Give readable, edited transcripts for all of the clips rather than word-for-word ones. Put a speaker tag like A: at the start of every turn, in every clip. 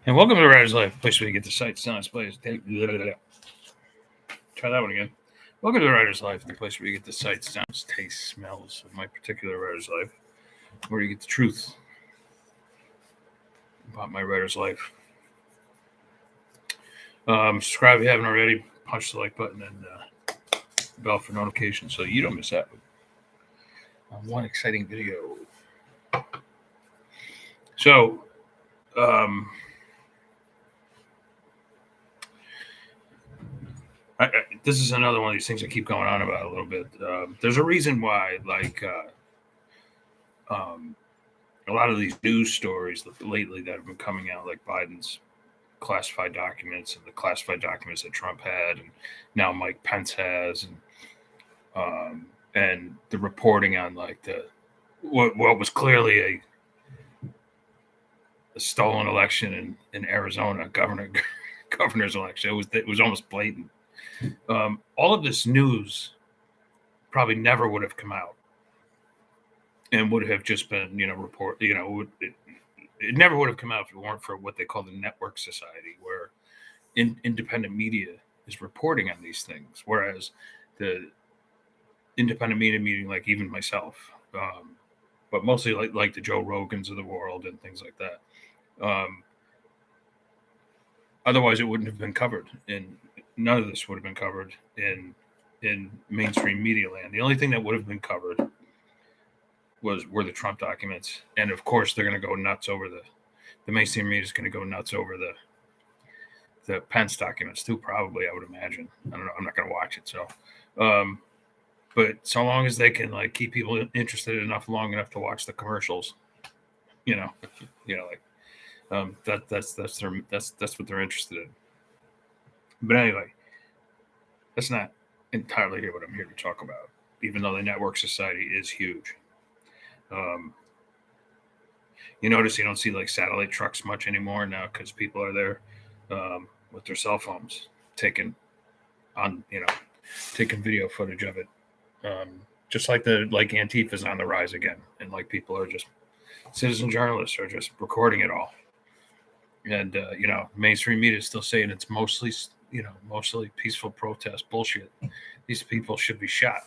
A: And welcome to Writer's Life, a place where you get the sights, sounds, plays. Try that one again. Welcome to Writer's Life, the place where you get the sights, sounds, tastes, smells of my particular writer's life, where you get the truth about my writer's life. Subscribe if you haven't already. Punch the like button and bell for notifications so you don't miss out on one exciting video. So, this is another one of these things I keep going on about a little bit. There's a reason why, a lot of these news stories lately that have been coming out, like Biden's classified documents and the classified documents that Trump had, and now Mike Pence has, and the reporting on like what was clearly a stolen election in Arizona, governor's election. It was almost blatant. All of this news probably never would have come out and would have just been, it never would have come out if it weren't for what they call the network society, where independent media is reporting on these things. Whereas the independent media, meaning like even myself, but mostly like the Joe Rogans of the world and things like that. Otherwise, it wouldn't have been covered, and none of this would have been covered in mainstream media land. The only thing that would have been covered were the Trump documents, and of course, they're going to go nuts over the mainstream media is going to go nuts over the Pence documents too. Probably, I would imagine. I don't know. I'm not going to watch it, so. But so long as they can like keep people interested long enough to watch the commercials, that's what they're interested in. But anyway, that's not entirely what I'm here to talk about, even though the network society is huge. You notice you don't see like satellite trucks much anymore now because people are there with their cell phones taking video footage of it. Just like Antifa's on the rise again, and like people are just citizen journalists are just recording it all. And mainstream media is still saying it's mostly peaceful protest bullshit. These people should be shot.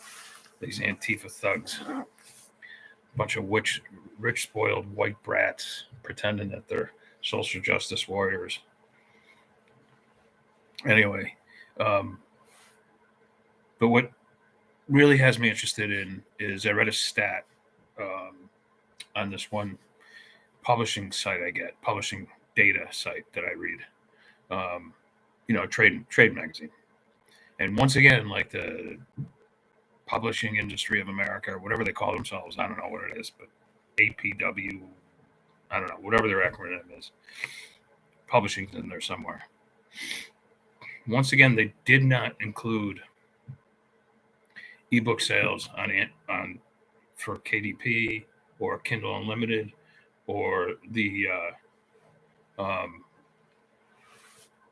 A: These Antifa thugs, a bunch of rich, spoiled white brats pretending that they're social justice warriors. Anyway, but what really has me interested in is I read a stat on this one publishing data site that I read, trade magazine. And once again, like the Publishing Industry of America, or whatever they call themselves, I don't know what it is, but APW, I don't know, whatever their acronym is, publishing's in there somewhere. Once again, they did not include ebook sales on for KDP or Kindle Unlimited or the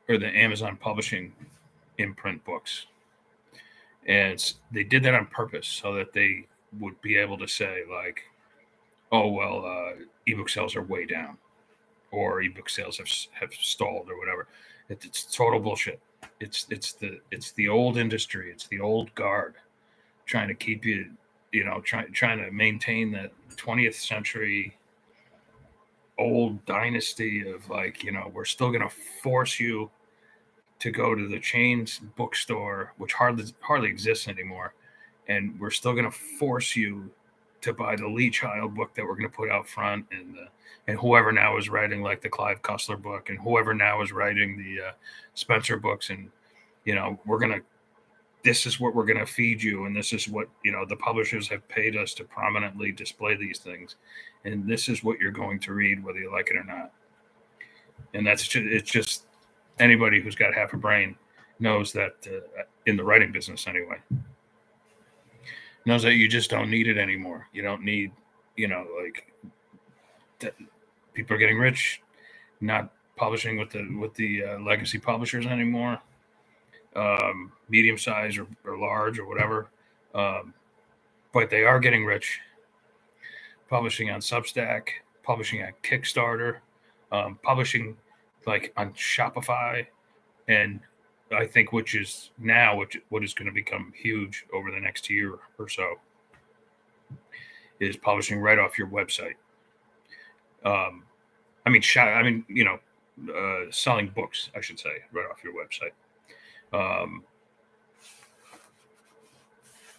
A: Amazon Publishing imprint books. And they did that on purpose so that they would be able to say like, oh, well, ebook sales are way down or ebook sales have stalled or whatever. It's total bullshit. It's the old industry. It's the old guard trying to keep you, trying to maintain that 20th century old dynasty of like, we're still going to force you to go to the chain's bookstore, which hardly exists anymore, and we're still going to force you to buy the Lee Child book that we're going to put out front, and whoever now is writing like the Clive Cussler book, and whoever now is writing the Spencer books, and this is what we're going to feed you, and this is what the publishers have paid us to prominently display these things, and this is what you're going to read whether you like it or not. And it's just anybody who's got half a brain knows that in the writing business anyway, knows that you just don't need it anymore. You don't need, people are getting rich, not publishing with the legacy publishers anymore, medium size or large or whatever. But they are getting rich publishing on Substack, publishing on Kickstarter, publishing like on Shopify, and I think what is going to become huge over the next year or so is publishing right off your website. Selling books, I should say, right off your website.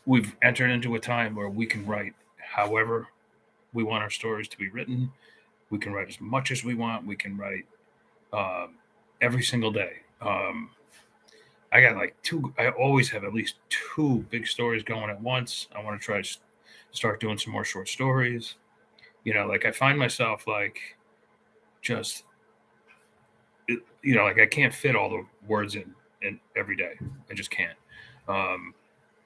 A: We've entered into a time where we can write however we want our stories to be written. We can write as much as we want. We can write every single day. I got like two. I always have at least two big stories going at once. I want to try to start doing some more short stories. Like I find myself like just, like I can't fit all the words in every day. I just can't.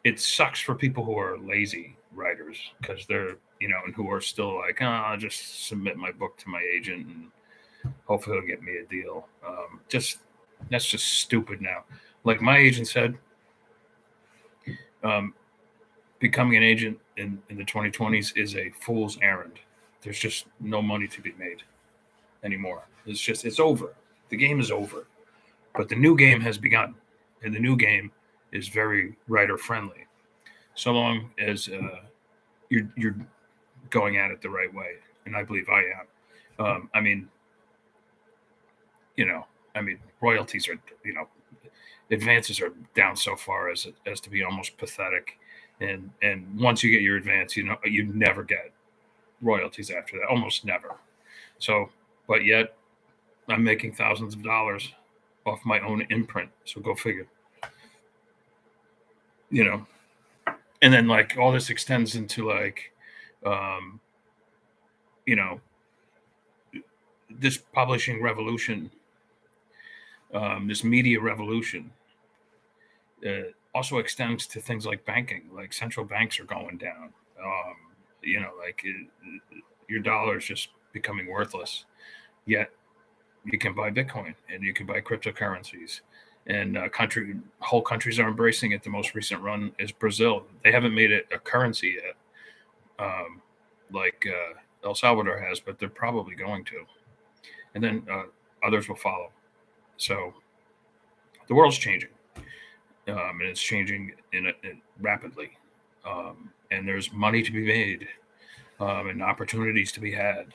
A: It sucks for people who are lazy writers because they're, and who are still like, I'll just submit my book to my agent and hopefully he'll get me a deal. That's just stupid now. Like my agent said, becoming an agent in the 2020s is a fool's errand. There's just no money to be made anymore. It's over. The game is over. But the new game has begun. And the new game is very writer friendly. So long as you're going at it the right way. And I believe I am. Royalties are, advances are down so far as to be almost pathetic. And once you get your advance, you never get royalties after that, almost never. So, but yet I'm making thousands of dollars off my own imprint. So go figure. And then like all this extends into like, this publishing revolution, this media revolution, also extends to things like banking. Like central banks are going down. Your dollar is just becoming worthless. Yet you can buy Bitcoin and you can buy cryptocurrencies. And whole countries are embracing it. The most recent run is Brazil. They haven't made it a currency yet, like El Salvador has, but they're probably going to. And then others will follow. So the world's changing, and it's changing in rapidly. And there's money to be made, and opportunities to be had.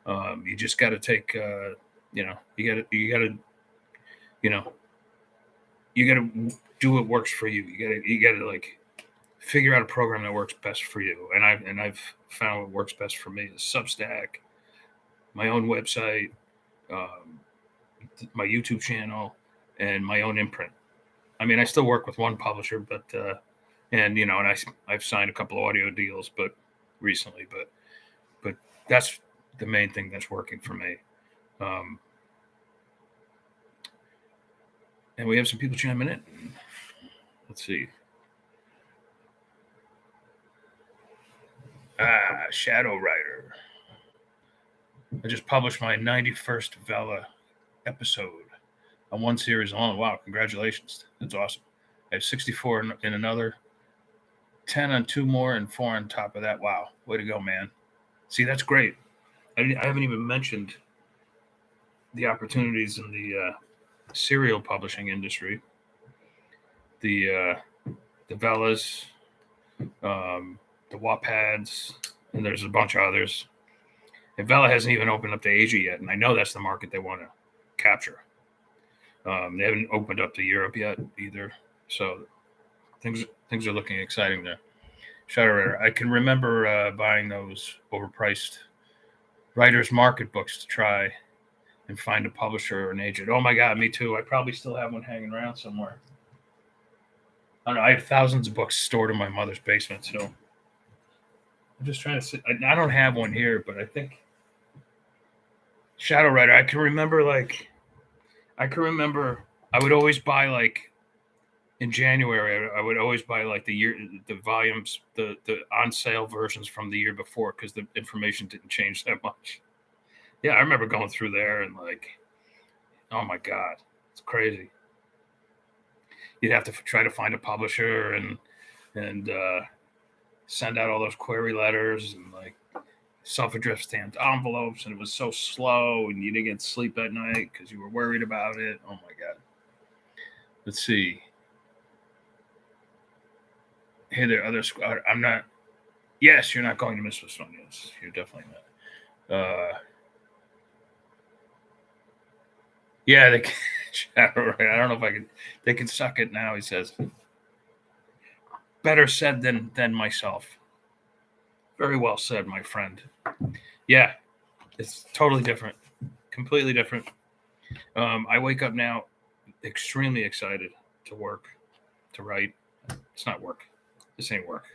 A: You just got to take, you got to do what works for you. You got to like figure out a program that works best for you. And I've found what works best for me is Substack, my own website, my YouTube channel, and my own imprint. I mean, I still work with one publisher, but and I've signed a couple of audio deals, but recently, but that's the main thing that's working for me. And we have some people chiming in. Let's see. Shadow Rider. I just published my 91st Vela episode on one series alone. Wow, congratulations. That's awesome. I have 64 in another, 10 on two more, and 4 on top of that. Wow, way to go, man. See, that's great. I haven't even mentioned the opportunities in the serial publishing industry. The Velas, the Wattpads, and there's a bunch of others. And Vela hasn't even opened up to Asia yet, and I know that's the market they want to capture. They haven't opened up to Europe yet either, so things are looking exciting there. Shadow Rider. I can remember buying those overpriced writer's market books to try and find a publisher or an agent. Oh my God, me too. I probably still have one hanging around somewhere. I don't know. I have thousands of books stored in my mother's basement, so I'm just trying to see. I don't have one here, but I think Shadow Rider. I can remember I would always buy like in January. I would always buy like the volumes, the on sale versions from the year before because the information didn't change that much. Yeah, I remember going through there and like, oh my God, it's crazy. You'd have to try to find a publisher and send out all those query letters and like self-addressed stamped envelopes, and it was so slow, and you didn't get sleep at night because you were worried about it. Oh my God. Let's see. Hey there, other squad. I'm not. Yes, you're not going to miss this one. Yes, you're definitely not. Yeah, they can, I don't know if I can. They can suck it now. He says. Better said than myself. Very well said, my friend. Yeah, it's totally different, completely different. I wake up now extremely excited to work, to write. It's not work. This ain't work.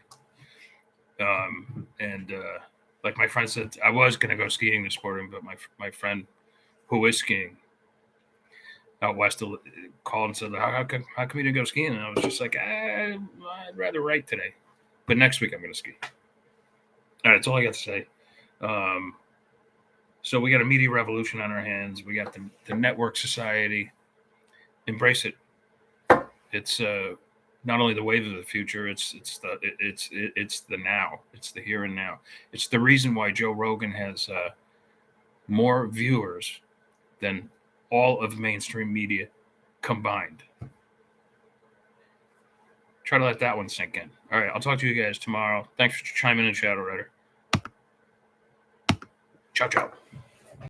A: And like my friend said, I was gonna go skiing this morning, but my friend who is skiing out west called and said, how come you didn't go skiing? And I was just like, I'd rather write today, but next week I'm gonna ski. All right, that's all I got to say. So we got a media revolution on our hands. We got the network society. Embrace it. It's not only the wave of the future. It's the now. It's the here and now. It's the reason why Joe Rogan has more viewers than all of mainstream media combined. Try to let that one sink in. All right, I'll talk to you guys tomorrow. Thanks for chiming in, Shadow Rider. Ciao, ciao.